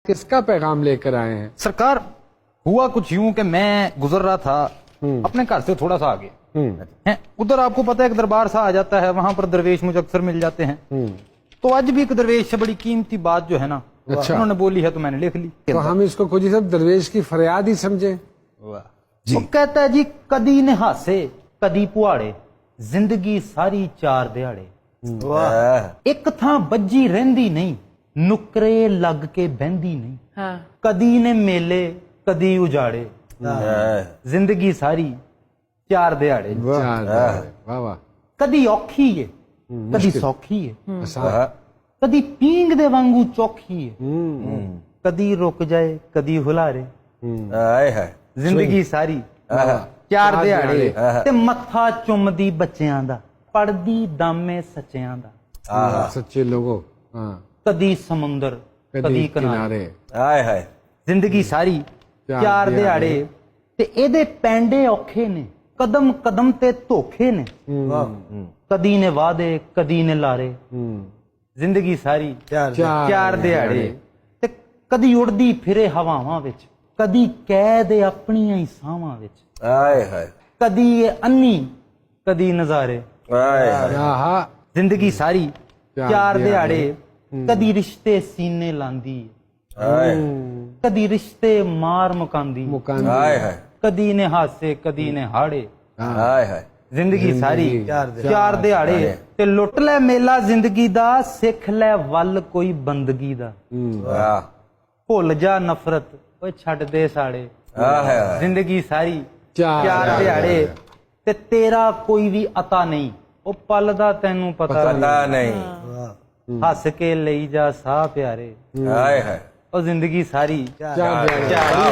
किसका पैगाम लेकर आए हैं? सरकार, हुआ कुछ यूं कि मैं गुजर रहा था अपने घर से थोड़ा सा आगे हैं, उधर आपको पता है एक दरबार सा आ जाता है, वहां पर दरवेश मुझे अक्सर मिल जाते हैं। तो आज भी एक दरवेश से बड़ी कीमती बात जो है ना, अच्छा, उन्होंने बोली है तो मैंने लिख ली। तो हम इसको खुद ही सब दरवेश की फरियाद ही समझे। वो कहता है जी, कदी ने हासे कदी पुआड़े, जिंदगी सारी चार दिहाड़े। एक थां बज्जी रहंदी नहीं, नुकरे लग के बहंदी नहीं। हाँ। कदी ने मेले कदी उजाड़े, जिंदगी सारी चार दिहाड़े। वाह वाह। कदी औखी है कदी सौखी है, कदी पींग दे वांगू चौखी है, कदी रुक जाए कदी हुलारे, जिंदगी सारी चार दिहाड़े। ते मत्था चुमदी बच्चियां दा, पड़दी दामे सच्चियां दा। सच्चे लोगों। कदी समुंदर कदी किनारे, जिंदगी सारी चार दिहाड़े। ते एदे पैंडे औखे ने, कदम कदम ते धोखे ने। कदी ने वादे कदी ने लारे, जिंदगी सारी चार दिहाड़े। ते कदी उड़दी फिरे हवावां विच, कदी कैद अपनियां ही सावां विच। कदी ये अन्नी कदी नजारे, जिंदगी सारी चार दिहाड़े। कदी रिश्ते सीने लांदी, कदी रिश्ते मार मुकांदी। कदी ने हासे कदी ने हाड़े, जिंदगी सारी चार दिहाड़े। ते लुट लै मेला जिंदगी दा, सिख लै वल कोई बंदगी दा। भुल जा नफरत ओए छड्ड दे साड़े, जिंदगी सारी चार दिहाड़े। ते तेरा कोई भी अता नहीं, ओ पल दा तैनू पता नहीं। हस के लई जा साह प्यारे, ओ जिंदगी सारी चार दिहाड़े।